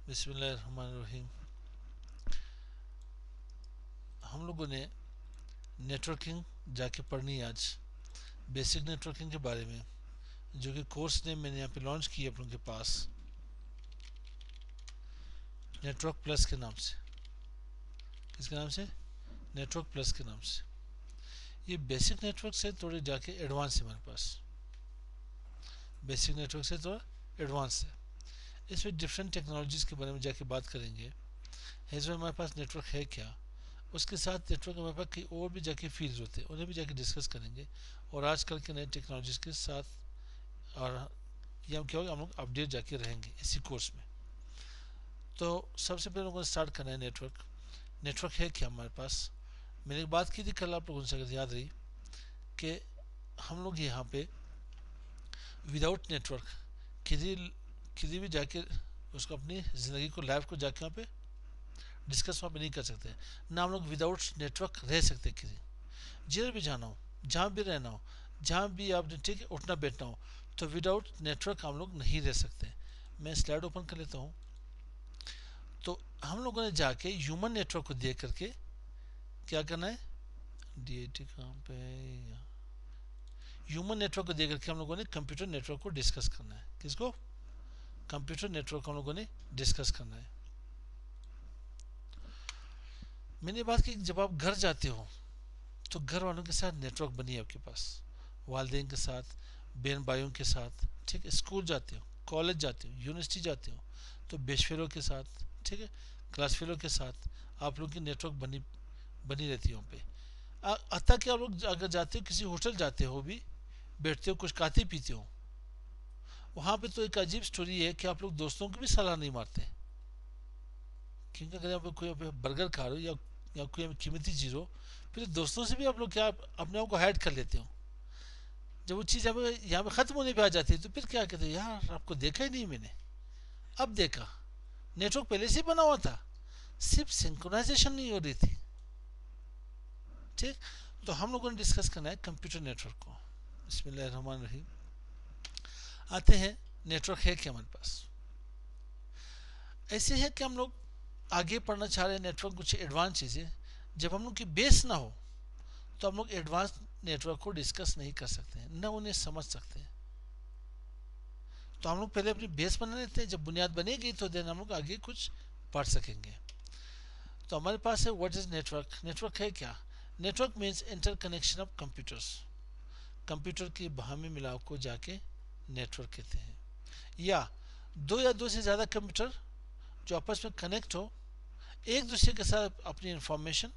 बिस्मिल्लाहिर्रहमानिर्रहीम। हम लोगों ने नेटवर्किंग जाके पढ़नी है आज, बेसिक नेटवर्किंग के बारे में, जो कि कोर्स ने मैंने यहाँ पे लॉन्च किया आप लोगों के पास नेटवर्क प्लस के नाम से। किसके नाम से? नेटवर्क प्लस के नाम से। ये बेसिक नेटवर्क से थोड़े जाके एडवांस है हमारे पास। बेसिक नेटवर्क से थोड़ा एडवांस है। इसमें डिफरेंट टेक्नोलॉजीज़ के बारे में जाके बात करेंगे। इसमें हमारे पास नेटवर्क है क्या, उसके साथ नेटवर्क हमारे पास कई और भी जाके फील्ड्स होते हैं, उन्हें भी जाके डिस्कस करेंगे। और आजकल के नए टेक्नोलॉजीज़ के साथ और ये हम क्या होगा, हम लोग अपडेट जाके रहेंगे इसी कोर्स में। तो सबसे पहले लोगों को स्टार्ट करना है नेटवर्क। नेटवर्क है क्या हमारे पास? मैंने एक बात की थी कल, आप लोगों से अगर याद रही, कि हम लोग यहाँ पे विदाउट नेटवर्क किसी किसी भी जाके उसको अपनी ज़िंदगी को, लाइफ को जाके वहाँ पे डिस्कस वहाँ पे नहीं कर सकते। ना हम लोग विदाउट नेटवर्क रह सकते। किसी जिधर भी जाना हो, जहाँ भी रहना हो, जहाँ भी आपने ठीक है उठना बैठना हो, तो विदाउट नेटवर्क हम लोग नहीं रह सकते। मैं स्लाइड ओपन कर लेता हूँ। तो हम लोगों ने जाके ह्यूमन नेटवर्क को देख करके क्या करना है, DIT कहाँ पे, ह्यूमन नेटवर्क को देख करके हम लोगों ने कंप्यूटर नेटवर्क को डिस्कस करना है। किसको? कंप्यूटर नेटवर्क हम लोगों ने डिस्कस करना है। मैंने बात की, जब आप घर जाते हो तो घर वालों के साथ नेटवर्क बनी है आपके पास, वालदेन के साथ, बहन भाइयों के साथ, ठीक है। स्कूल जाते हो, कॉलेज जाते हो, यूनिवर्सिटी जाते हो, तो बेस्ट फेलो के साथ, ठीक है, क्लास फेलो के साथ आप लोग की नेटवर्क बनी बनी रहती है वहाँ पे। अतः कि आप लोग अगर जाते हो, किसी होटल जाते हो भी, बैठते हो, कुछ खाते पीते हो, वहाँ पे तो एक अजीब स्टोरी है कि आप लोग दोस्तों को भी सलाह नहीं मारते। क्योंकि अगर आप कोई बर्गर खा रहे हो या कोई कीमती चीज़ हो, फिर दोस्तों से भी आप लोग क्या अपने आप को हाइड कर लेते हो। जब वो चीज़ यहाँ पे ख़त्म होने पे आ जाती है, तो फिर क्या कहते हैं, यार आपको देखा ही नहीं मैंने, अब देखा। नेटवर्क पहले से ही बना हुआ था, सिर्फ सिंक्रोनाइजेशन नहीं हो रही थी। ठीक। तो हम लोगों ने डिस्कस करना है कंप्यूटर नेटवर्क को। बिस्मिल्लाहिर्रहमानिर्रहीम। आते हैं, नेटवर्क है क्या हमारे पास? ऐसे है कि हम लोग आगे पढ़ना चाह रहे हैं नेटवर्क, कुछ एडवांस चीज़ें। जब हम लोग की बेस ना हो, तो हम लोग एडवांस नेटवर्क को डिस्कस नहीं कर सकते हैं, न उन्हें समझ सकते हैं। तो हम लोग पहले अपनी बेस बना लेते हैं, जब बुनियाद बनेगी तो देन हम लोग आगे कुछ पढ़ सकेंगे। तो हमारे पास है, व्हाट इज नेटवर्क? नेटवर्क है क्या? Network means inter connection of computers. Computer की बाहमी मिलाव को जाके नेटवर्क कहते हैं। या दो से ज़्यादा कंप्यूटर जो आपस में कनेक्ट हो, एक दूसरे के साथ अपनी इंफॉर्मेशन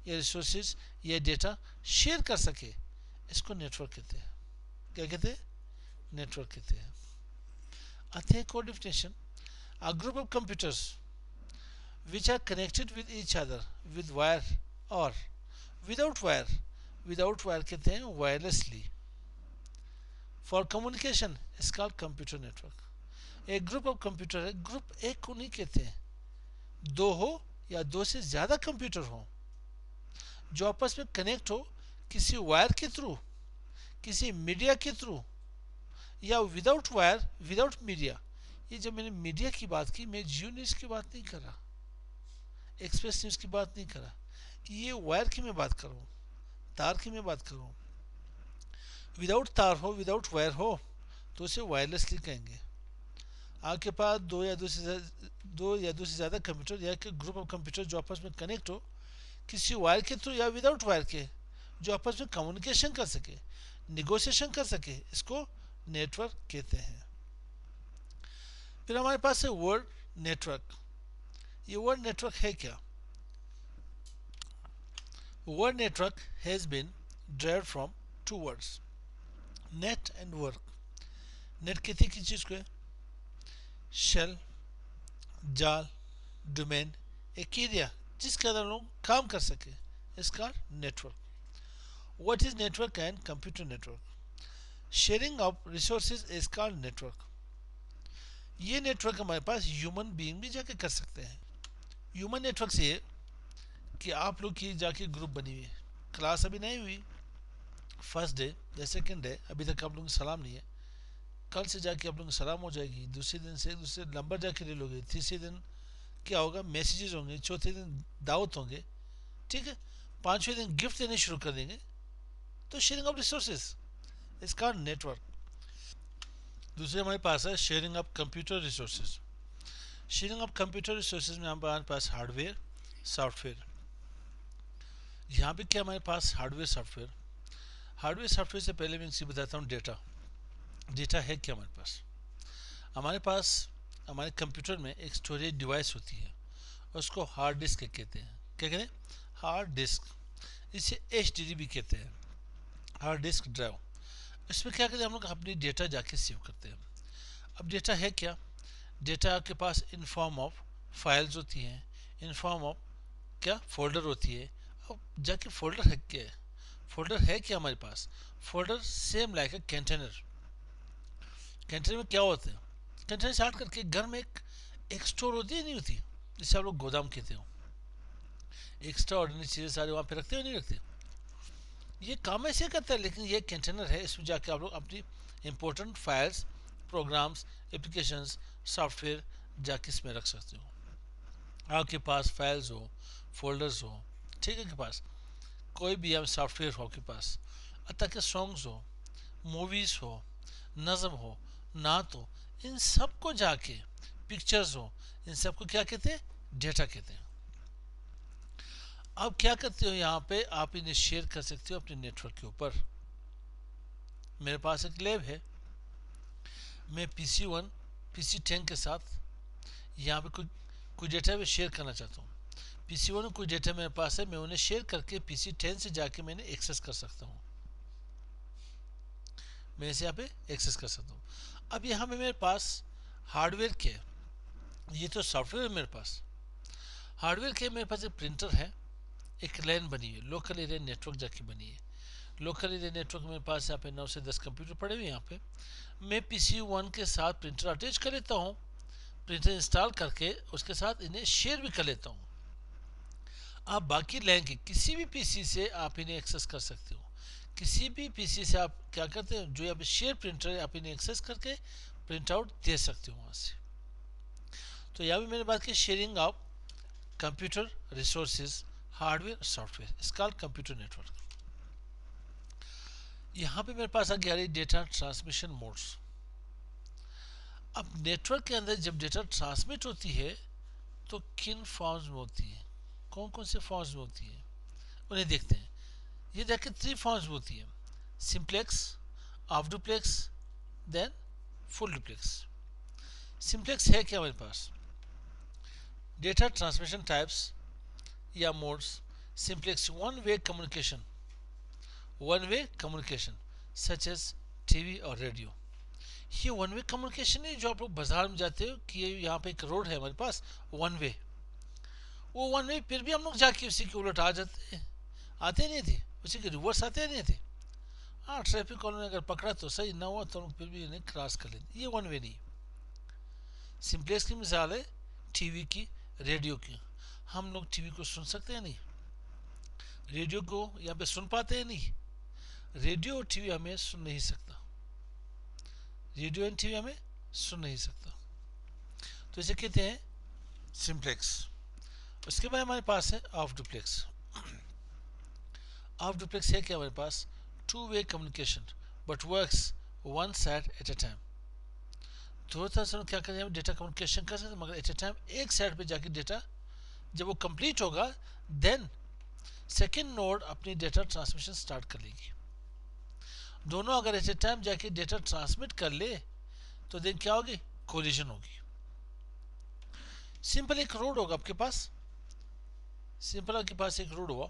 या रिसोर्सेज या डेटा शेयर कर सके, इसको नेटवर्क कहते हैं। क्या कहते हैं? नेटवर्क कहते हैं। आते हैं code definition. A group of computers which are connected with each other with wire or without wire, without wire कहते हैं wirelessly, for communication is called computer network. एक ग्रुप ऑफ कंप्यूटर है, ग्रुप एक को नहीं कहते हैं, दो हो या दो से ज़्यादा कंप्यूटर हो जो आपस में कनेक्ट हो किसी वायर के थ्रू, किसी मीडिया के थ्रू, या विदाउट वायर, विदाउट मीडिया। ये जब मैंने मीडिया की बात की, मैं जियो न्यूज़ की बात नहीं कर रहा, एक्सप्रेस न्यूज़ की बात नहीं कर रहा, ये वायर की मैं बात कर रहा हूँ, तार की मैं बात कर रहा हूँ। विदाउट तार हो, विदाउट वायर हो, तो उसे वायरलेसली कहेंगे। आपके पास दो या दो से ज़्यादा कंप्यूटर या ग्रुप ऑफ कंप्यूटर जो आपस में कनेक्ट हो किसी वायर के थ्रू या विदाउट वायर के, जो आपस में कम्युनिकेशन कर सके, निगोशिएशन कर सके, इसको नेटवर्क कहते हैं। फिर हमारे पास है वर्ड नेटवर्क। ये वर्ड नेटवर्क है क्या? Word network has been derived from two words, net and work. Net कहते हैं किस चीज़ को है? शेल, जाल, डोमेन, एक एरिया जिसके अंदर लोग काम कर सके, इसका network. What is network and computer network? Sharing of resources is called network. ये नेटवर्क हमारे पास ह्यूमन बीइंग भी जाके कर सकते हैं। ह्यूमन नेटवर्क से ये कि आप लोग की जाके ग्रुप बनी हुई है, क्लास अभी नहीं हुई, फर्स्ट डे या सेकेंड डे, अभी तक आप लोगों की सलाम नहीं है, कल से जाके आप लोगों की सलाम हो जाएगी, दूसरे दिन से दूसरे नंबर जाके ले लोगे, तीसरे दिन क्या होगा, मैसेजेस होंगे, चौथे दिन दावत होंगे, ठीक है, पांचवें दिन गिफ्ट देने शुरू कर देंगे। तो शेयरिंग ऑफ रिसोर्सेज, इसका नेटवर्क। दूसरे हमारे पास है sharing of computer resources. Sharing of computer resources में हमारे पास हार्डवेयर सॉफ्टवेयर। यहाँ पे क्या हमारे पास हार्डवेयर सॉफ्टवेयर। हार्डवेयर सॉफ्टवेयर से पहले मैं इसी बताता हूँ डेटा। डेटा है क्या हमारे पास। हमारे कंप्यूटर में एक स्टोरेज डिवाइस होती है, उसको हार्ड डिस्क कहते हैं। क्या कहते हैं, हार्ड डिस्क। इसे HDD भी कहते हैं, हार्ड डिस्क ड्राइव। इसमें क्या कहते हैं, हम लोग अपनी डेटा जाके सेव करते हैं। अब डेटा है क्या, डेटा आपके पास इन फॉर्म ऑफ फाइल्स होती हैं, इन फॉर्म ऑफ क्या फोल्डर होती है। अब जाके फोल्डर है क्या, फोल्डर है क्या हमारे पास। Folder same like a container. Container में क्या होता है, कंटेनर स्टार्ट करके घर में एक स्टोर होती है, नहीं होती, जिसे आप लोग गोदाम कहते हो। एक्स्ट्रा ऑर्डिनरी चीज़ें सारे वहाँ पे रखते हो नहीं रखते। ये काम ऐसे करता है, लेकिन ये कंटेनर है, इसमें जाके आप लोग अपनी important files, programs, applications, software जाके इसमें रख सकते हो। आपके पास फाइल्स हो, फोल्डर्स हो, ठीक है, के पास कोई भी हम सॉफ्टवेयर हो आपके पास, ताकि सॉन्ग्स हो, मूवीज़ हो, नज़म हो, नात हो, इन सब को जाके, पिक्चर्स हो, इन सब को क्या कहते हैं, डेटा कहते हैं। अब क्या करते हो, यहाँ पे आप इन्हें शेयर कर सकते हो अपने नेटवर्क के ऊपर। मेरे पास एक लैब है, मैं PC1 PC10 के साथ यहाँ पे कोई डेटा में शेयर करना चाहता हूँ। PC1 में कोई डेटा मेरे पास है, मैं उन्हें शेयर करके PC10 से जाके मैंने एक्सेस कर सकता हूँ, मैं इसे यहाँ पे एक्सेस कर सकता हूँ। अब यहाँ पे मेरे पास हार्डवेयर क्या है, ये तो सॉफ्टवेयर है मेरे पास। हार्डवेयर क्या है, मेरे पास एक प्रिंटर है, एक लैन बनी है, लोकल एरिया नेटवर्क जाके बनी है। लोकल एरिया नेटवर्क मेरे पास यहाँ पे 9 से 10 कंप्यूटर पड़े हुए हैं। यहाँ पे मैं PC1 के साथ प्रिंटर अटैच कर लेता हूँ, प्रिंटर इंस्टॉल करके उसके साथ इन्हें शेयर भी कर लेता हूँ। आप बाकी लैन के किसी भी PC से आप इन्हें एक्सेस कर सकते हो। किसी भी PC से आप क्या करते हो, जो यहाँ पे शेयर प्रिंटर है, आप इन्हें एक्सेस करके प्रिंट आउट दे सकते हो वहाँ से। तो यहाँ भी मैंने बात की sharing of computer resources, hardware software, इसका कंप्यूटर नेटवर्क। यहाँ पे मेरे पास आ गया डेटा ट्रांसमिशन मोड्स। अब नेटवर्क के अंदर जब डेटा ट्रांसमिट होती है तो किन फॉर्म्स में होती है, कौन कौन से फॉर्म्स में होती है, उन्हें देखते हैं। ये देखिए 3 फॉर्म्स में होती है, simplex, half duplex, then full duplex. Simplex है क्या हमारे पास, डेटा ट्रांसमिशन टाइप्स या modes. Simplex one way communication, such as TV और रेडियो। ये वन वे कम्युनिकेशन है, जो आप लोग बाजार में जाते हो कि यहाँ पे एक रोड है हमारे पास वन वे, वो वन वे फिर भी हम लोग जाके उसी के उलट आ जाते हैं, आते नहीं थे, उसी के रिवर्स आते नहीं थे। हाँ, ट्रैफिक कॉलोनी अगर पकड़ा तो सही, ना हुआ तो फिर भी इन्हें क्रॉस कर लेते, ये वन वे नहीं। सिंप्लेक्स की मिसाल है टीवी की, रेडियो की। हम लोग टीवी को सुन सकते हैं नहीं, रेडियो को यहाँ पे सुन पाते हैं नहीं, रेडियो और टीवी हमें सुन नहीं सकता, रेडियो एंड टीवी हमें सुन नहीं सकता, तो इसे कहते हैं सिंप्लेक्स। उसके बाद हमारे पास है ऑफ डुप्लेक्स। ऑफ डुप्लेक्स है क्या हमारे पास, two way communication but works one side at a time. दो तरह से क्या करें, हम डेटा कम्युनिकेशन कर सकते हैं, मगर एट ए टाइम एक साइड पे जाके डेटा जब वो कंप्लीट होगा देन सेकेंड नोड अपनी डेटा ट्रांसमिशन स्टार्ट कर लेगी। दोनों अगर एट ए टाइम जाके डेटा ट्रांसमिट कर ले तो देन क्या होगी, कोलिजन होगी। सिंपल एक रोड होगा आपके पास, सिंपल आपके पास एक रोड हुआ,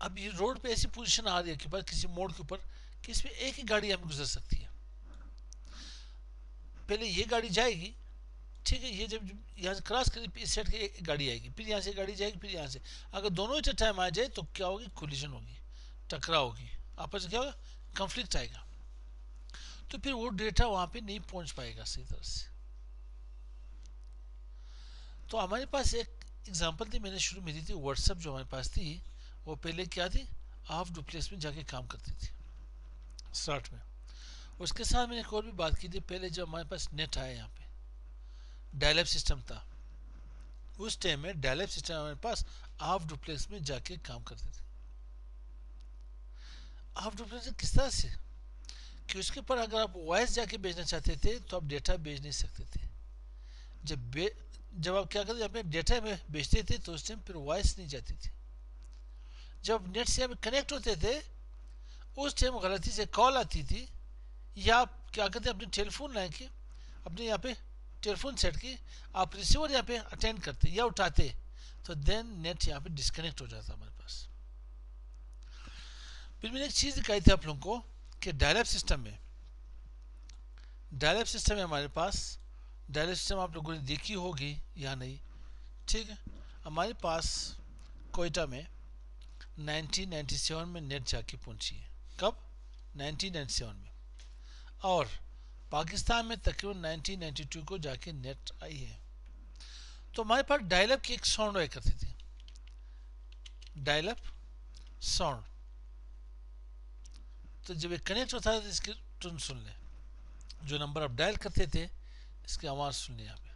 अब ये रोड पे ऐसी पोजीशन आ रही है कि पास किसी मोड़ के ऊपर कि इसमें एक ही गाड़ी हमें गुजर सकती है। पहले ये गाड़ी जाएगी, ठीक है, ये जब यहाँ से क्रॉस करेगी इस साइड की एक गाड़ी आएगी, फिर यहाँ से गाड़ी जाएगी, फिर यहाँ से, अगर दोनों एट ए टाइम आ जाए तो क्या होगी, कोलिजन होगी, टकराव होगी, आपस में क्या होगा, कॉन्फ्लिक्ट आएगा, तो फिर वो डेटा वहां पे नहीं पहुंच पाएगा सही तरह से। तो हमारे पास एक एग्जांपल थी, मैंने शुरू में दी थी, व्हाट्सएप जो हमारे पास थी वो पहले क्या थी, हाफ डुप्लेक्स में जाके काम करती थी स्टार्ट में। उसके साथ मैंने एक और भी बात की थी पहले, जब हमारे पास नेट आया यहाँ पे डायल अप सिस्टम था, उस टाइम में डायल अप सिस्टम हमारे पास हाफ डुप्लेक्स में जाके काम करते थे। हाफ डुप्लेक्स किस तरह से कि उसके ऊपर अगर आप वॉइस जाके भेजना चाहते थे तो आप डेटा भेज नहीं सकते थे। जब जब आप क्या करते यहाँ पे डेटा में भेजते थे तो उस टाइम फिर वॉइस नहीं जाती थी। जब नेट से आप कनेक्ट होते थे उस टाइम गलती से कॉल आती थी, या आप क्या करते अपने टेलीफोन लाइन की, अपने यहाँ पे टेलीफोन सेट की, आप रिसीवर यहाँ पे अटेंड करते या उठाते, तो देन नेट यहाँ पे डिस्कनेक्ट हो जाता हमारे पास। फिर मैंने एक चीज़ दिखाई थी आप लोगों को कि डायल-अप सिस्टम में हमारे पास डायल-अप सिस्टम आप लोगों ने देखी होगी या नहीं, ठीक है। हमारे पास कोयटा में 1997 में नेट जाके पहुंची है। कब? 1997 में। और पाकिस्तान में तकरीबन 1992 को जाके नेट आई है। तो हमारे पास डायल-अप की एक साउंड आया करती थी, डायल-अप साउंड। तो जब ये कनेक्ट होता है तो इसकी टून सुन ले, जो नंबर आप डायल करते थे इसकी आवाज़ सुन ले। यहाँ पे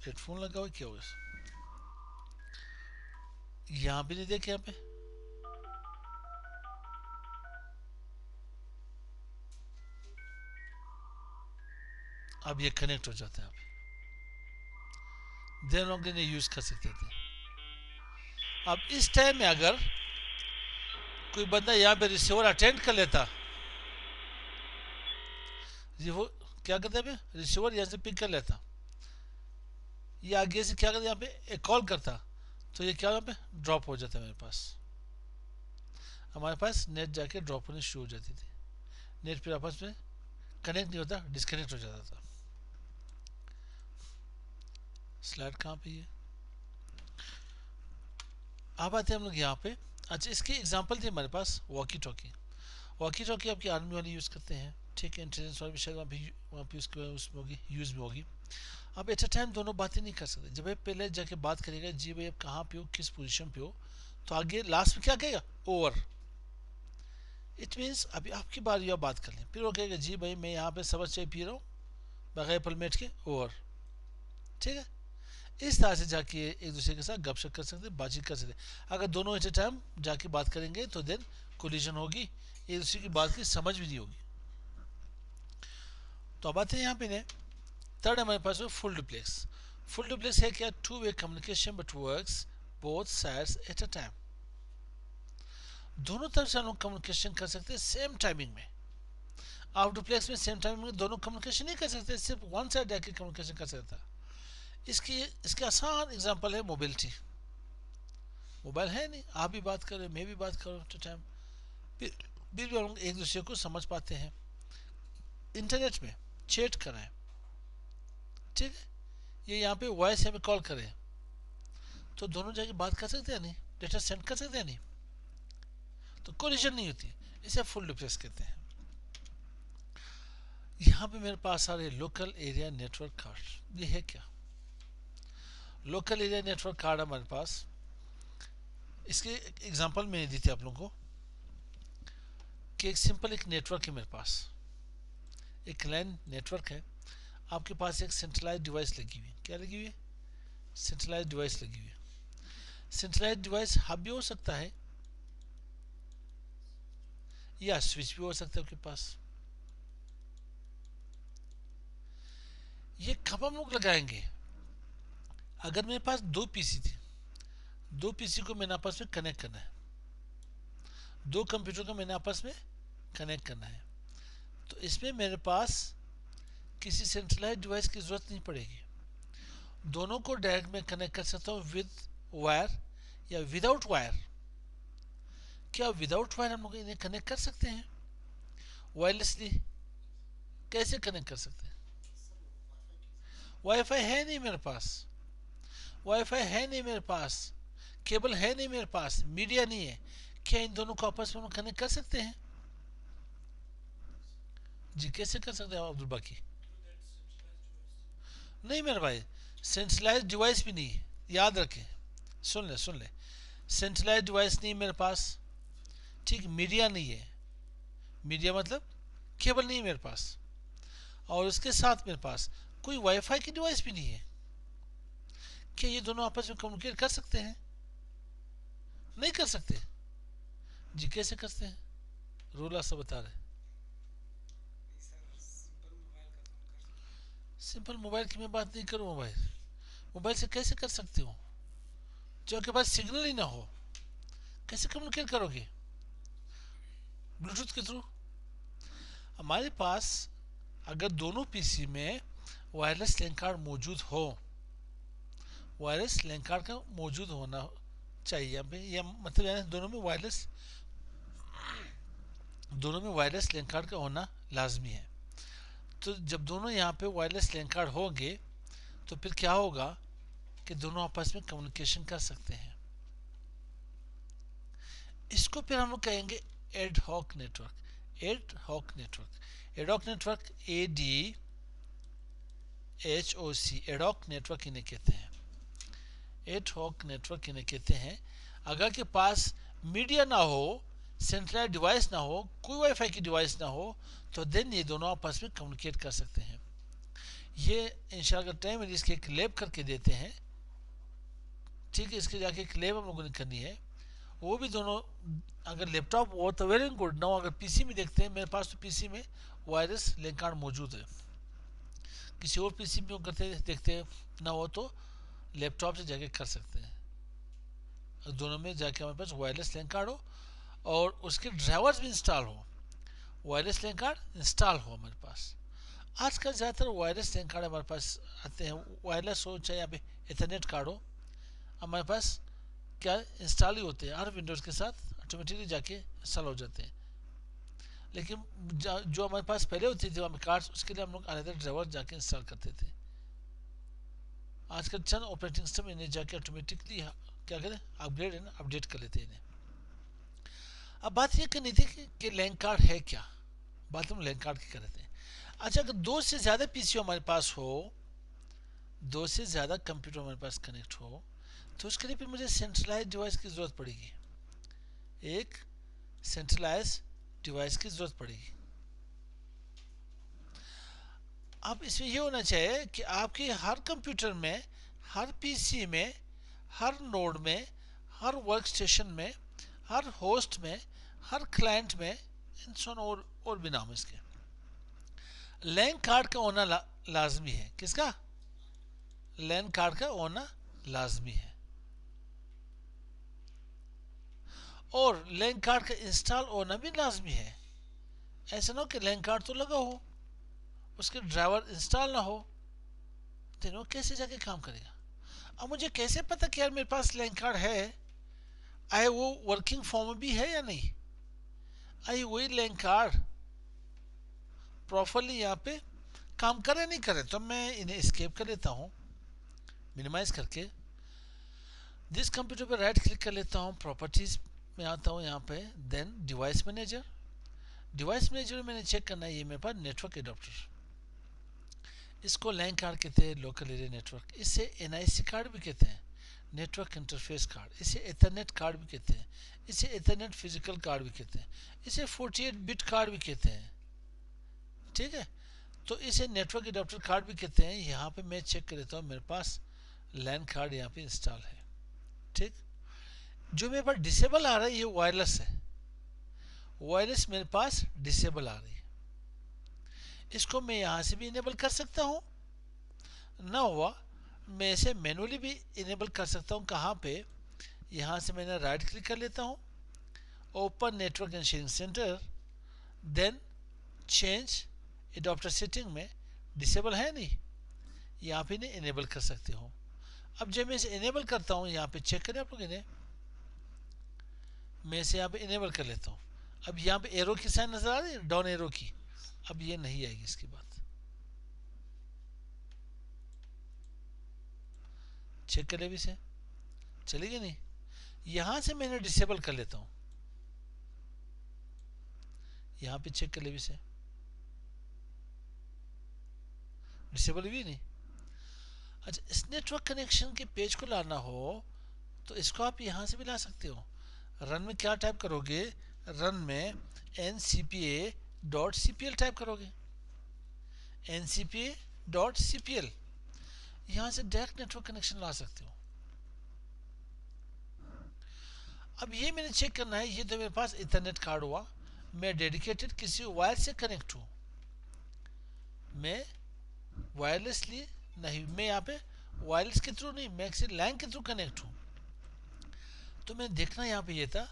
हेडफोन लगा हुआ क्या होगा, यहाँ भी नहीं देखे। यहाँ पे अब ये कनेक्ट हो जाता है, आप देर लॉन्ग ने यूज कर सकते थे। अब इस टाइम में अगर कोई बंदा यहाँ पे रिसीवर अटेंड कर लेता, वो क्या करता है, रिसीवर यहाँ से पिक कर लेता, ये आगे से क्या करता यहाँ पे एक कॉल करता, तो ये क्या यहाँ पे ड्रॉप हो जाता है मेरे पास। हमारे पास नेट जाके ड्रॉप होने शुरू हो जाती थी, नेट फिर आपस में कनेक्ट नहीं होता, डिस्कनेक्ट हो जाता था। स्लाइड कहाँ पे है? अब आते हैं हम लोग यहाँ पे। अच्छा, इसकी एग्जांपल थी हमारे पास वॉकी टॉकी। वॉकी टॉकी आपकी आर्मी वाले यूज़ करते हैं, ठीक है। इंटेलिजेंस वाले भी शायद वहाँ पे उसमें होगी, यूज़ में होगी। अब एट अ टाइम दोनों बातें नहीं कर सकते। जब आप पहले जाके बात करेगा जी भाई आप कहाँ पे हो, किस पोजीशन पे हो, तो आगे लास्ट में क्या कहेगा, ओवर। इट मीन्स अभी आपकी बारी आप बात कर लें, फिर वो कहेगा जी भाई मैं यहाँ पे सबक चाय पी रहा हूँ बगैर पलमेट के, ओवर, ठीक है। इस तरह से जाके एक दूसरे के साथ गपशप कर सकते, बातचीत कर सकते। अगर दोनों एट ए टाइम जाके बात करेंगे तो देन कोलिजन होगी, एक दूसरे की बात की समझ भी नहीं होगी। तो अब आते हैं यहाँ पे ने थर्ड हमारे पास है फुल डुप्लेक्स। फुल डुप्लेक्स है क्या, to way communication but works both sides at a time. दोनों तरफ से हम लोग कम्युनिकेशन कर सकते हैं सेम टाइमिंग में। आप डुप्लेक्स में सेम टाइमिंग में दोनों कम्युनिकेशन नहीं कर सकते, सिर्फ वन साइड जाके कम्युनिकेशन कर सकता। इसकी आसान एग्जांपल है मोबिलिटी। मोबाइल है नहीं, आप भी बात करें मैं भी बात करूँ तो टाइम फिर भी हम लोग एक दूसरे को समझ पाते हैं। इंटरनेट में चैट करें, ठीक है, ये यहाँ पे वॉइस हमें कॉल करें, तो दोनों जाके बात कर सकते हैं नहीं, डेटा सेंड कर सकते हैं नहीं, तो कोलिजन नहीं होती। इसे फुल डुप्लेक्स कहते हैं। यहाँ पे मेरे पास आ रहे लोकल एरिया नेटवर्क कार्ड। ये है क्या, लोकल एरिया नेटवर्क कार्ड हमारे पास। इसके एग्जांपल मैंने दी थी आप लोगों को कि एक सिंपल एक नेटवर्क है मेरे पास, एक लैन नेटवर्क है। आपके पास एक सेंट्रलाइज डिवाइस लगी हुई है, क्या लगी हुई है, सेंट्रलाइज डिवाइस लगी हुई है। सेंट्रलाइज डिवाइस हब भी हो सकता है या स्विच भी हो सकता है आपके पास। ये कब हम लोग लगाएंगे, अगर मेरे पास दो पीसी थी, दो पीसी को मैंने आपस में कनेक्ट करना है, दो कंप्यूटर को मैंने आपस में कनेक्ट करना है, तो इसमें मेरे पास किसी सेंट्रलाइज डिवाइस की जरूरत नहीं पड़ेगी। दोनों को डायरेक्ट में कनेक्ट कर सकता हूँ विद वायर या विदाउट वायर। क्या विदाउट वायर हम लोग इन्हें कनेक्ट कर सकते हैं वायरलेसली? कैसे कनेक्ट कर सकते हैं? वाईफाई है नहीं मेरे पास, वाईफाई है नहीं मेरे पास, केबल है नहीं मेरे पास, मीडिया नहीं है। क्या इन दोनों को आपस में कनेक्ट कर सकते हैं? जी कैसे कर सकते हैं अब्दुल बाकी? नहीं मेरे भाई, सेंट्रलाइज डिवाइस भी नहीं है, याद रखें, सुन ले सेंट्रलाइज डिवाइस नहीं है मेरे पास, ठीक, मीडिया नहीं है, मीडिया मतलब केबल नहीं है मेरे पास, और इसके साथ मेरे पास कोई वाईफाई की डिवाइस भी नहीं है। क्या ये दोनों आपस में कम्युनिकेट कर सकते हैं? नहीं कर सकते। जी कैसे करते हैं? रूल आप सब बता रहे। सिंपल मोबाइल की मैं बात नहीं करूँ, मोबाइल मोबाइल से कैसे कर सकते हो जो आपके पास सिग्नल ही ना हो? कैसे कम्युनिकेट करोगे? ब्लूटूथ के थ्रू। हमारे पास अगर दोनों पीसी में वायरलेस लैन कार्ड मौजूद हो, वायरलेस लैन कार्ड का मौजूद होना चाहिए यहाँ पे, या मतलब यानी दोनों में वायरलेस लैन कार्ड का होना लाजमी है। तो जब दोनों यहाँ पे वायरलेस लैन कार्ड होंगे तो फिर क्या होगा कि दोनों आपस में कम्युनिकेशन कर सकते हैं। इसको फिर हम लोग कहेंगे ad hoc network. Ad hoc network, ad hoc network, ADHOC, ad hoc network इन्हें कहते हैं। एड हॉक नेटवर्क इन्हें कहते हैं। अगर के पास मीडिया ना हो, सेंट्रलाइज डिवाइस ना हो, कोई वाईफाई की डिवाइस ना हो, तो देन ये दोनों आपस में कम्युनिकेट कर सकते हैं। ये इंशाल्लाह टाइम है इसके एक लैब करके देते हैं, ठीक है, इसके जाके एक लैब हम लोगों ने करनी है। वो भी दोनों, अगर लैपटॉप हो तो वेरी गुड ना, अगर पीसी में देखते हैं, मेरे पास तो पीसी में वायरस लैन कार्ड मौजूद है, किसी और पीसी में करते देखते हैं ना हो तो लैपटॉप से जाके कर सकते हैं। दोनों में जाके हमारे पास वायरलेस लैन कार्ड हो और उसके ड्राइवर्स भी इंस्टॉल हो, वायरलेस लैन कार्ड इंस्टॉल हो हमारे पास। आजकल ज़्यादातर वायरलेस लैन कार्ड हमारे पास आते हैं, वायरलेस हो चाहे यहाँ पे इथरनेट कार्ड हो, हमारे पास क्या इंस्टॉल ही होते हैं, हर विंडोज़ के साथ ऑटोमेटिकली जाके इंस्टॉल हो जाते हैं। लेकिन जो हमारे पास पहले होती थी हमें कार्ड्स, उसके लिए हम लोग अलग ड्राइवर जाके इंस्टॉल करते थे। आजकल चंद ऑपरेटिंग सिस्टम इन्हें जाके ऑटोमेटिकली क्या करें, अपग्रेड है ना, अपडेट कर लेते हैं इन्हें। अब बात ये करनी थी कि लैन कार्ड है क्या, बात हम लैन कार्ड की कर रहे थे। अच्छा, अगर दो से ज़्यादा पीसी हमारे पास हो, दो से ज़्यादा कंप्यूटर हमारे पास कनेक्ट हो, तो उसके लिए फिर मुझे सेंट्रलाइज डिवाइस की ज़रूरत पड़ेगी, एक सेंट्रलाइज डिवाइस की ज़रूरत पड़ेगी। अब इसमें ये होना चाहिए कि आपके हर कंप्यूटर में, हर पीसी में, हर नोड में, हर वर्क स्टेशन में, हर होस्ट में, हर क्लाइंट में, और भी नाम इसके, लैन कार्ड का होना लाजमी है। किसका? लैन कार्ड का होना लाजमी है। और लैन कार्ड का इंस्टॉल होना भी लाजमी है। ऐसा ना हो कि लैन कार्ड तो लगा हो, उसके ड्राइवर इंस्टॉल ना हो, तो कैसे जाके काम करेगा? अब मुझे कैसे पता कि यार मेरे पास लैन कार्ड है, आए वो वर्किंग फॉर्म भी है या नहीं, आई वही लैन कार्ड प्रॉपरली यहाँ पे काम करे नहीं करे। तो मैं इन्हें एस्केप कर लेता हूँ, मिनिमाइज करके जिस कंप्यूटर पे राइट क्लिक कर लेता हूँ, प्रॉपर्टीज में आता हूँ यहाँ पे, then device manager. Device manager में मैंने चेक करना है, ये मेरे पास नेटवर्क एडाप्टर, इसको लैन कार्ड कहते हैं, लोकल एरिया नेटवर्क। इससे एनआईसी कार्ड भी कहते हैं, नेटवर्क इंटरफेस कार्ड। इसे एथरनेट कार्ड भी कहते हैं, इसे एथरनेट फिजिकल कार्ड भी कहते हैं, इसे 48 बिट कार्ड भी कहते हैं, ठीक है। तो इसे नेटवर्क एडाप्टर कार्ड भी कहते हैं। यहाँ पे मैं चेक कर लेता हूँ, मेरे पास लैन कार्ड यहाँ पे इंस्टॉल है, ठीक। जो मेरे पास डिसेबल आ रहा है ये वायरलेस है, वायरलेस मेरे पास डिसेबल आ रही है, इसको मैं यहाँ से भी इनेबल कर सकता हूँ, ना हुआ मैं इसे मैनुअली भी इनेबल कर सकता हूँ। कहाँ पे? यहाँ से मैंने राइट क्लिक कर लेता हूँ, open network and sharing centre, then change adapter setting में डिसेबल है नहीं, यहाँ पे इन्हें इनेबल कर सकते हो। अब जब मैं इसे इनेबल करता हूँ, यहाँ पे चेक करें आप लोग इन्हें, मैं इसे यहाँ पे इनेबल कर लेता हूँ। अब यहाँ पे एरो की साइन नजर आ रही है, डाउन एरो की, अब ये नहीं आएगी इसकी बात। चेक कर ले भी से चलेगी नहीं। यहाँ से मैंने डिसेबल कर लेता हूँ, यहाँ पे चेक कर ले भी से डिसेबल भी नहीं। अच्छा, इस नेटवर्क कनेक्शन के पेज को लाना हो तो इसको आप यहाँ से भी ला सकते हो। रन में क्या टाइप करोगे, रन में ncpa.cpl टाइप करोगे, ncpa.cpl, यहाँ से डायरेक्ट नेटवर्क कनेक्शन ला सकते हो। अब ये मैंने चेक करना है, ये तो मेरे पास इथरनेट कार्ड हुआ, मैं डेडिकेटेड किसी वायर से कनेक्ट हूँ, मैं वायरलेसली नहीं, मैं यहाँ पे वायरलेस के थ्रू नहीं, मैं किसी लैन के थ्रू कनेक्ट हूँ। तो मैं देखना यहाँ पे ये था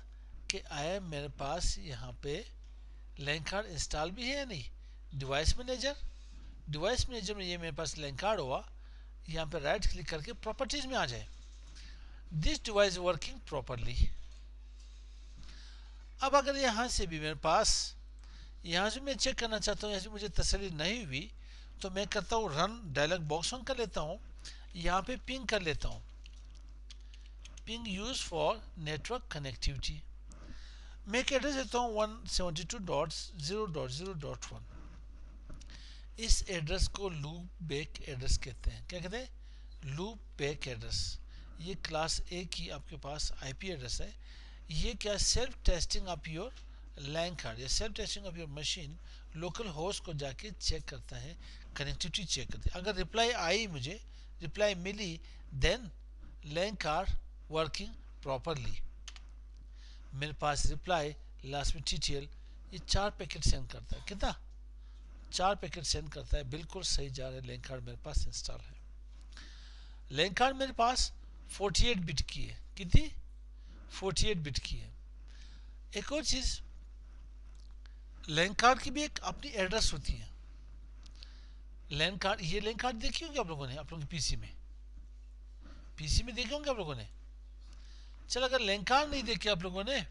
कि आया मेरे पास यहाँ पे लैन कार्ड इंस्टॉल भी है या नहीं। डिवाइस मैनेजर में ये मेरे पास लैन कार्ड हुआ, यहाँ पे राइट क्लिक करके प्रॉपर्टीज में आ जाए, दिस डिवाइस वर्किंग प्रॉपरली। अब अगर यहाँ से भी मेरे पास, यहाँ से मैं चेक करना चाहता हूँ, यहाँ से मुझे तसल्ली नहीं हुई, तो मैं करता हूँ रन डायलॉग बॉक्स ऑन कर लेता हूँ, यहाँ पे पिंग कर लेता हूँ, ping use for network connectivity. मैं एक एड्रेस देता हूँ 172.0.0.1। इस एड्रेस को लूप बैक एड्रेस कहते हैं। क्या कहते हैं? Loop back address. ये क्लास ए की आपके पास आईपी एड्रेस है। ये क्या, self testing of your LAN card या self testing of your machine local host को जाके चेक करता है, कनेक्टिविटी चेक करता है। अगर रिप्लाई आई, मुझे रिप्लाई मिली, देन लैन कार्ड वर्किंग प्रॉपरली। मेरे पास रिप्लाई लास्ट में टीटीएल, ये 4 पैकेट सेंड करता है। कितना? 4 पैकेट सेंड करता है, बिल्कुल सही जा रहा है। लैन कार्ड मेरे पास इंस्टॉल है। लैन कार्ड मेरे पास 48 बिट की है। कितनी? 48 बिट की है। एक और चीज, लैन कार्ड की भी एक अपनी एड्रेस होती है। लैन कार्ड, ये लैन कार्ड देखी होंगे आप लोगों ने, आप लोगों के पीसी में देखे होंगे आप लोगों ने। चल, अगर लैन कार्ड नहीं देखे आप लोगों ने,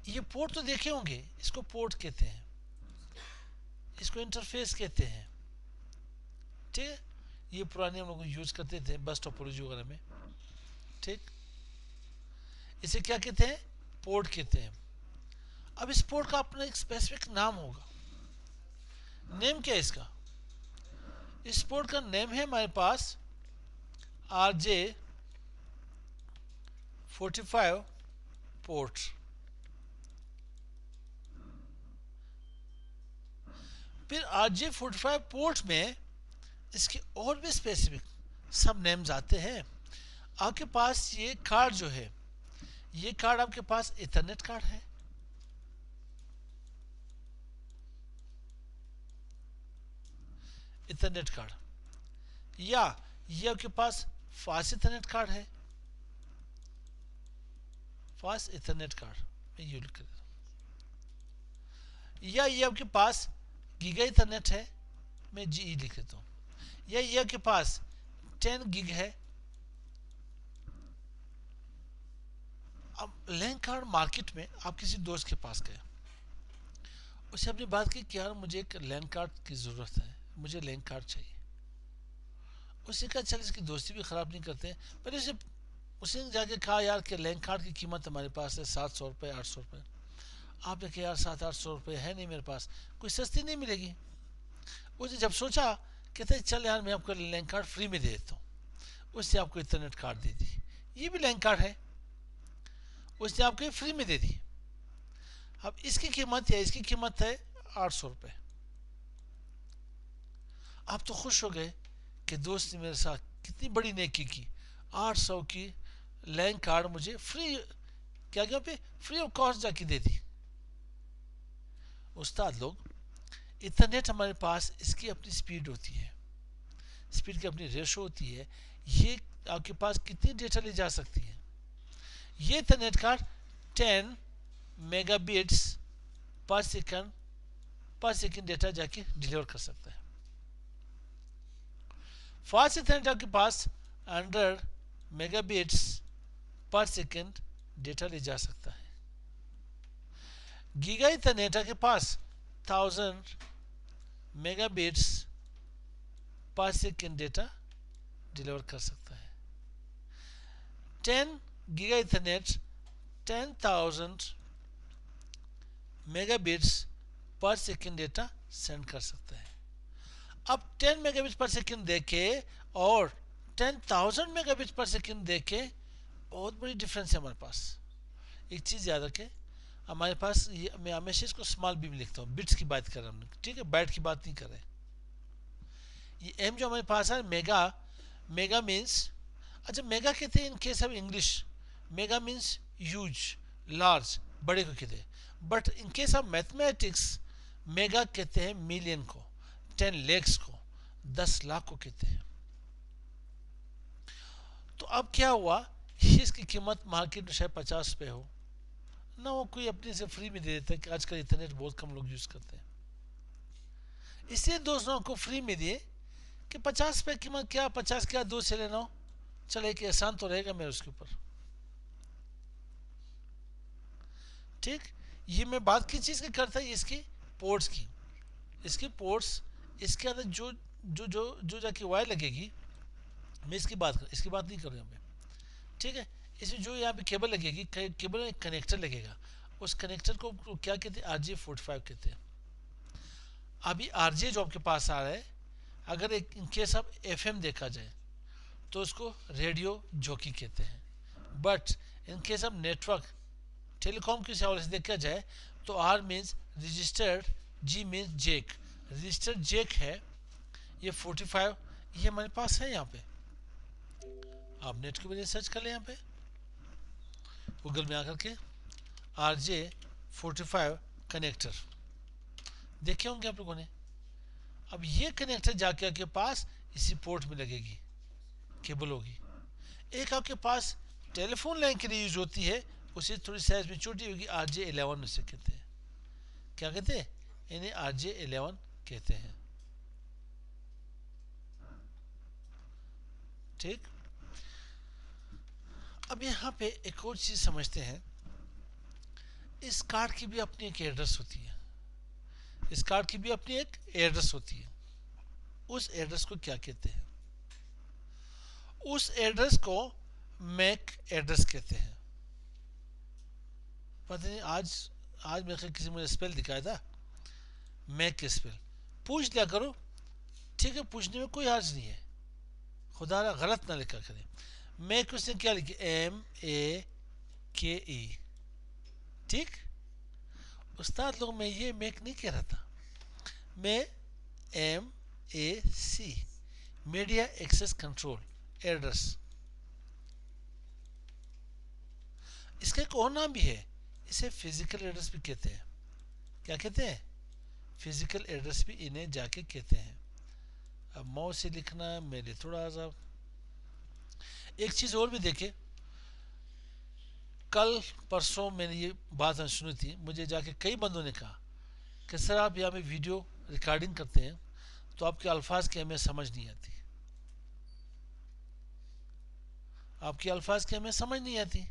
ये पोर्ट तो देखे होंगे। इसको पोर्ट कहते हैं, इसको इंटरफेस कहते हैं। ठीक है, ये पुराने हम लोग यूज करते थे बस टोपोलॉजी वगैरह में। ठीक, इसे क्या कहते हैं? पोर्ट कहते हैं। अब इस पोर्ट का अपना एक स्पेसिफिक नाम होगा। नेम क्या है इसका? इस पोर्ट का नेम है हमारे पास RJ45 पोर्ट। फिर RJ45 पोर्ट में इसके और भी स्पेसिफिक सब नेम्स आते हैं। आपके पास ये कार्ड जो है, ये कार्ड आपके पास इथरनेट कार्ड है, इथरनेट कार्ड, या ये आपके पास फास्ट इथरनेट कार्ड है, फास्ट इथरनेट कार्ड मैं ये लिख देता हूँ, या ये आपके पास गीगा इथरनेट है, मैं जीई लिख देता हूँ, या ये आपके पास 10 गिग है। अब लैन कार्ड मार्केट में आप किसी दोस्त के पास गए, उससे अपनी बात की कि यार मुझे एक लैन कार्ड की ज़रूरत है, मुझे लैन कार्ड चाहिए। उसने कहा चल इसकी दोस्ती भी ख़राब नहीं करते, पर उसने जाके कहा यार कि लैन कार्ड की कीमत हमारे पास है 700 रुपये 800 रुपये। आपने कहा यार 700-800 रुपये है नहीं मेरे पास, कोई सस्ती नहीं मिलेगी। उसने जब सोचा, कहते चल यार मैं आपको लैन कार्ड फ्री में दे देता हूँ, उसने आपको इंटरनेट कार्ड दे दी। ये भी लैन कार्ड है, उसने आपको फ्री में दे दी। अब इसकी कीमत है 800 रुपये। आप तो खुश हो गए कि दोस्त ने मेरे साथ कितनी बड़ी नेकी की, 800 की लैन कार्ड मुझे फ्री, क्या क्या पे फ्री ऑफ कॉस्ट जाके दे दी। उस्ताद लोग, इंटरनेट हमारे पास इसकी अपनी स्पीड होती है, स्पीड की अपनी रेशो होती है। ये आपके पास कितनी डेटा ले जा सकती है? ये इंटरनेट कार्ड 10 मेगाबिट्स पर सेकंड डेटा जाके डिलीवर कर सकता है। फास्ट इंटरनेट आपके पास 100 मेगाबिट्स पर सेकंड डेटा ले जा सकता है। गीगा इंटरनेट के पास 1000 मेगाबिट्स पर सेकंड डेटा डिलीवर कर सकता है। 10 गीगा इंटरनेट 10,000 मेगाबिट्स पर सेकंड डेटा सेंड कर सकता है। अब 10 मेगाबिट्स पर सेकंड देके और 10,000 मेगाबिट्स पर सेकंड देके बहुत बड़ी डिफरेंस है हमारे पास। एक चीज़ याद रखें, हमारे पास ये, मैं हमेशा इसको स्मॉल बी में लिखता हूँ, बिट्स की बात कर रहे हैं हम, ठीक है, बाइट की बात नहीं कर रहे। ये एम जो हमारे पास है मेगा, मेगा मीन्स, अच्छा मेगा कहते हैं इन case of English, mega means huge, large, बड़े को कहते हैं। But in case of mathematics mega कहते हैं मिलियन को, 10 lakhs को, 10 लाख को कहते हैं। तो अब क्या हुआ, इसकी कीमत मार्केट में शायद 50 रुपये हो ना, वो कोई अपने से फ्री में दे देता है कि आजकल इंटरनेट बहुत कम लोग यूज़ करते हैं, इसलिए दोस्तों को फ्री में दिए कि 50 रुपये कीमत, क्या 50 क्या 2 से लेना हो, चल एक एहसान तो रहेगा मेरे उसके ऊपर। ठीक, ये मैं बात किस चीज़ की करता है, इसकी पोर्ट्स की, इसकी पोर्ट्स, इसके अंदर जो जो जो जो जाके वायर लगेगी, मैं इसकी बात कर, इसकी बात नहीं कर रहा हूँ मैं, ठीक है। इसमें जो यहाँ पे केबल लगेगी, केबल में कनेक्टर लगेगा, उस कनेक्टर को क्या कहते हैं, RJ45 कहते हैं। अभी RJ जो आपके पास आ रहा है, अगर एक इन केस ऑफ FM देखा जाए तो उसको रेडियो जॉकी कहते हैं। But in case of network telecom के हवाले से देखा जाए तो R means registered, G means jack, registered jack है ये 45, ये हमारे पास है यहाँ पे, आप नेट की वजह सर्च कर लें यहाँ पे गूगल में आकर के, RJ45 कनेक्टर देखे होंगे आप लोगों ने। अब ये कनेक्टर जाके आपके पास इसी पोर्ट में लगेगी, केबल होगी। एक आपके पास टेलीफोन लाइन के लिए यूज होती है, उसे थोड़ी साइज में छोटी होगी, RJ11 उसे कहते हैं, क्या कहते हैं, इन्हें RJ11 कहते हैं। ठीक, अब यहाँ पे एक और चीज समझते हैं, इस कार्ड की भी अपनी एक एड्रेस होती है, इस कार्ड की भी अपनी एक एड्रेस होती है। उस एड्रेस को क्या कहते हैं, उस एड्रेस को मैक एड्रेस कहते हैं। पता नहीं आज आज मेरे किसी मुझे स्पेल दिखाया था, मैक के स्पेल पूछ लिया करो, ठीक है, पूछने में कोई हर्ज नहीं है, खुदा ना गलत ना लिखा करें। मैक उसने क्या लिखी, MAKE, ठीक। उस्ताद लोग मैं ये मैक नहीं कह रहा था, मैं MAC, media access control address, इसका एक और नाम भी है, इसे फिजिकल एड्रेस भी कहते हैं। क्या कहते हैं, फिजिकल एड्रेस भी इन्हें जाके कहते हैं। अब माउस से लिखना मेरे थोड़ा सा, एक चीज और भी देखे, कल परसों मैंने ये बात सुनी थी, मुझे जाके कई बंदों ने कहा कि सर आप यहाँ पे वीडियो रिकॉर्डिंग करते हैं तो आपके अल्फाज की हमें समझ नहीं आती, आपके अल्फाज की हमें समझ नहीं आती,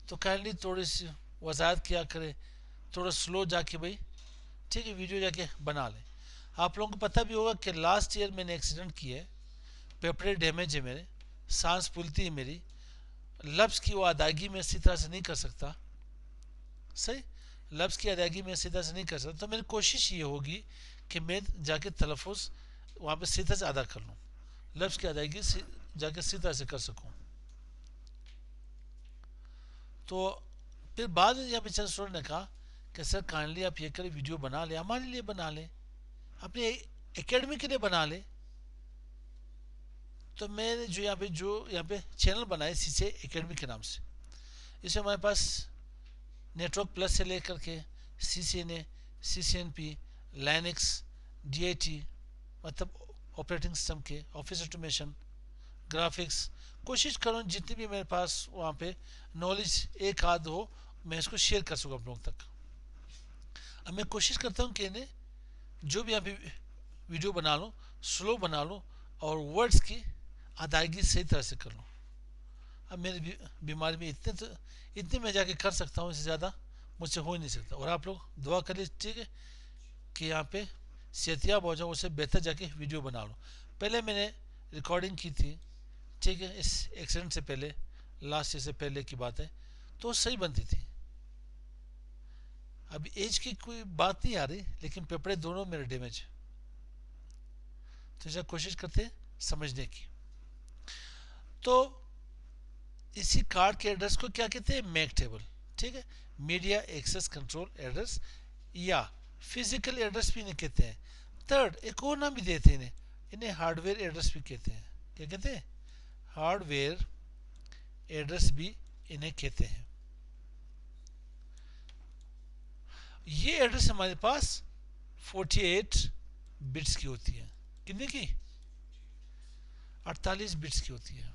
तो काइंडली थोड़ी सी वजाहत किया करे, थोड़ा स्लो जाके भाई, ठीक है, वीडियो जाके बना लें। आप लोगों को पता भी होगा कि लास्ट ईयर मैंने एक्सीडेंट किया है, पेपड़े डैमेज है मेरे, सांस फूलती है मेरी, लफ्ज़ की वो अदायगी में इसी तरह से नहीं कर सकता, सही, लफ्ज़ की अदायगी में इसी तरह से नहीं कर सकता, तो मेरी कोशिश ये होगी कि मैं जाके तलफ़ुज़ वहाँ पे सीधा से अदा कर लूँ, लफ्ज़ की अदायगी जाके सीधा से कर सकूँ। तो फिर बाद में यहाँ पे चंद स्टूडेंट ने कहा कि सर काइंडली आप ये करें, वीडियो बना लें, हमारे लिए बना लें, अपने एकेडमी के लिए बना लें। तो मैंने जो यहाँ पे चैनल बनाए सीसे एकेडमी के नाम से, इसमें हमारे पास नेटवर्क प्लस से लेकर के CCNA, CCNP, लाइनक्स, DIT, मतलब ऑपरेटिंग सिस्टम के, ऑफिस ऑटोमेशन, ग्राफिक्स, कोशिश करूँ जितनी भी मेरे पास वहाँ पे नॉलेज एक आध हो मैं इसको शेयर कर सकूँ आप लोगों तक। अब मैं कोशिश करता हूँ कि इन्हें जो भी यहाँ पे वीडियो बना लूँ, स्लो बना लूँ और वर्ड्स की अदायगी सही तरह से कर लूँ। अब मेरी बीमारी में इतने मैं जाके कर सकता हूँ, इससे ज़्यादा मुझसे हो ही नहीं सकता। और आप लोग दुआ करिए, ठीक है, कि यहाँ पे सेहतियाब हो जाओ, उससे बेहतर जाके वीडियो बना लो। पहले मैंने रिकॉर्डिंग की थी, ठीक है, इस एक्सीडेंट से पहले, लास्ट ईयर से पहले की बात है, तो सही बनती थी। अभी एज की कोई बात नहीं आ रही, लेकिन पेपड़े दोनों मेरे डैमेज, तो इसे कोशिश करते हैं समझने की। तो इसी कार्ड के एड्रेस को क्या कहते हैं, मैक टेबल। ठीक है, मीडिया एक्सेस कंट्रोल एड्रेस या फिजिकल एड्रेस भी इन्हें कहते हैं। थर्ड, एक और नाम भी देते हैं इन्हें, इन्हें हार्डवेयर एड्रेस भी कहते हैं। क्या कहते हैं, हार्डवेयर एड्रेस भी इन्हें कहते हैं। ये एड्रेस हमारे पास 48 बिट्स की होती है। कितने की, 48 बिट्स की होती है।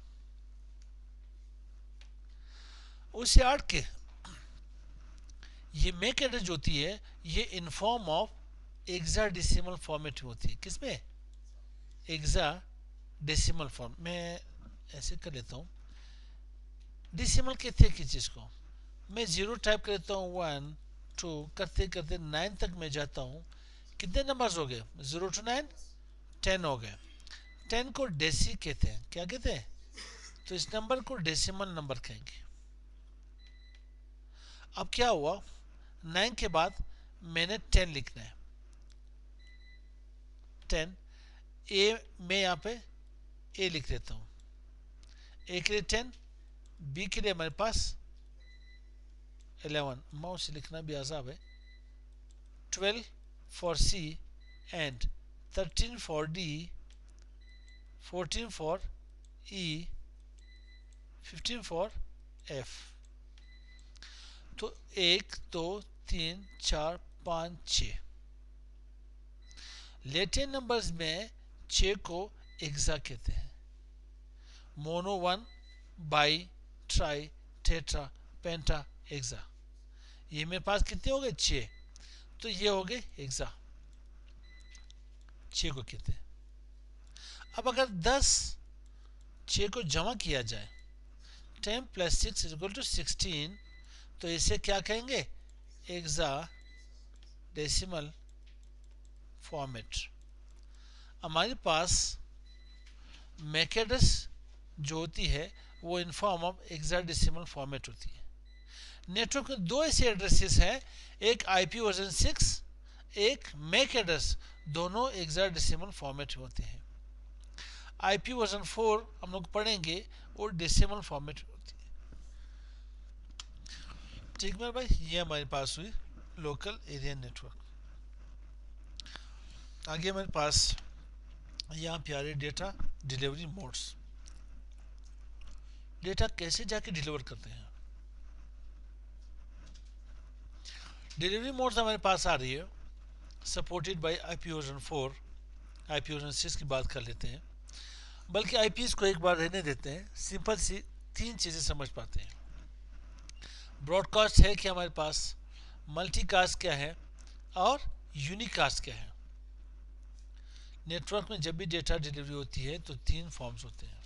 उससे हट के ये मैक एड्रेस जो होती है ये in form of hexadecimal format में होती है। किसमें, हेक्साडेसिमल फॉर्म में। ऐसे कर लेता हूँ, डेसिमल कहते हैं किस चीज़ को, मैं 0 टाइप कर लेता हूँ, 1 2 करते करते 9 तक मैं जाता हूँ। कितने नंबर्स हो गए, 0 to 9 10 हो गए। 10 को डेसी कहते हैं। क्या कहते हैं, तो इस नंबर को डेसिमल नंबर कहेंगे। अब क्या हुआ, 9 के बाद मैंने 10 लिखना है। 10 ए मैं यहाँ पे ए लिख देता हूँ, ए के लिए 10, बी के लिए हमारे पास 11, माउस से लिखना भी आसाब है, 12 for C and 13 for D, 14 for E, 15 for F. तो 1 2 3 4 5 6 लेटेन नंबर्स में 6 को एक्सा कहते हैं। Mono 1 bi tri tetra penta hexa, ये मेरे पास कितने हो गए, 6। तो ये हो गए एक्सा, 6 को कहते हैं। अब अगर 6 को जमा किया जाए, 10 + 6 = 16, तो इसे क्या कहेंगे, एक्सा डेसिमल फॉर्मेट। हमारे पास मैक एड्रेस जो होती है वो in form of hexadecimal format होती है। नेटवर्क में 2 ऐसे एड्रेसेस हैं, एक आईपी वर्जन 6, एक मैक एड्रेस, दोनों हेक्साडेसिमल फॉर्मेट में होते हैं। आईपी वर्जन 4 हम लोग पढ़ेंगे, वो डेसिमल फॉर्मेट में होती है। ठीक मेरे भाई, ये हमारे पास हुई लोकल एरिया नेटवर्क। आगे हमारे पास यहाँ पे आ रहे डेटा डिलीवरी मोड्स। डेटा कैसे जाके डिलीवर करते हैं, डिलीवरी मोड्स हमारे पास आ रही है, supported by IP version 4। IP version 6 की बात कर लेते हैं, बल्कि आईपीएस को एक बार रहने देते हैं, सिंपल सी 3 चीज़ें समझ पाते हैं। ब्रॉडकास्ट है कि हमारे पास, मल्टीकास्ट क्या है, और यूनिकास्ट क्या है। नेटवर्क में जब भी डेटा डिलीवरी होती है तो 3 फॉर्म्स होते हैं।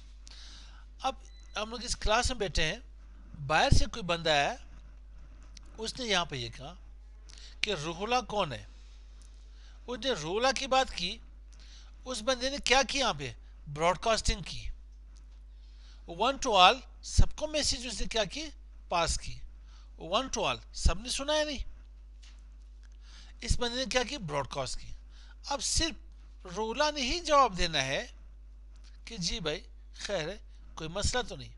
अब हम लोग इस क्लास में बैठे हैं, बाहर से कोई बंदा आया, उसने यहाँ पे ये कहा कि रूहुला कौन है, उसने रूहुला की बात की। उस बंदे ने क्या किया, यहाँ पे ब्रॉडकास्टिंग की, 1 to all, सबको मैसेज उसने क्या की, पास की। 1 to all, सबने सुना है नहीं, इस बंदे ने क्या की, ब्रॉडकास्ट की। अब सिर्फ रूहुला ने ही जवाब देना है कि जी भाई खैर है, कोई मसला तो नहीं।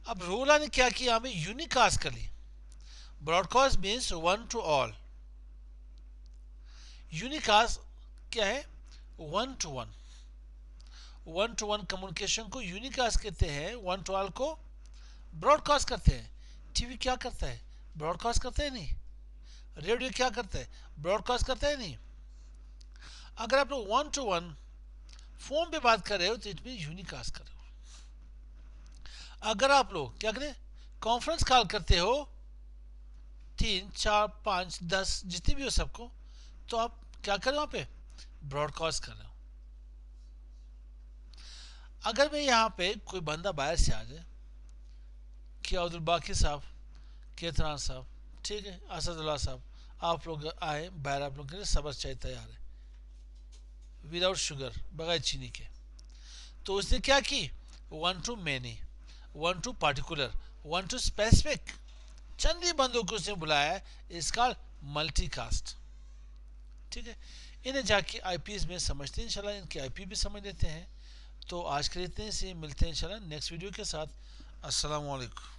अब रूहुला ने क्या किया, हमें यूनिकास्ट कर ली। Broadcast means 1 to all, unicast क्या है, 1 to 1। 1 to 1 कम्युनिकेशन को यूनिकास्ट कहते हैं, 1 to all को ब्रॉडकास्ट करते हैं। टीवी क्या करता है, ब्रॉडकास्ट करता है नहीं। रेडियो क्या करता है, ब्रॉडकास्ट करता है नहीं। अगर आप लोग 1 to 1 फोन पे बात कर रहे हो तो इट मीन यूनिकास्ट कर रहे हो। अगर आप लोग क्या करें, कॉन्फ्रेंस कॉल करते हो 3 4 5 10 जितने भी हो सबको, तो आप क्या कर रहे हो, वहां पे ब्रॉडकास्ट कर रहे हो। अगर मैं यहाँ पे कोई बंदा बाहर से आ जाए कि अब्दुल बाकी साहब, केतरान साहब, ठीक है, असदुल्ला साहब, आप लोग आए बाहर, आप लोग के लिए सबज चाय तैयार है विदाउट शुगर, बगैर चीनी के। तो उसने क्या की, 1 to many, 1 to particular, 1 to specific, चंद ही बंदों को उसने बुलाया है, इसका मल्टीकास्ट। ठीक है, इन्हें जाके आईपीएस में समझते हैं, इंशाल्लाह इनके आईपी भी समझ लेते हैं। तो आज के लिए इतने से, मिलते हैं इंशाल्लाह नेक्स्ट वीडियो के साथ। अस्सलाम वालेकुम।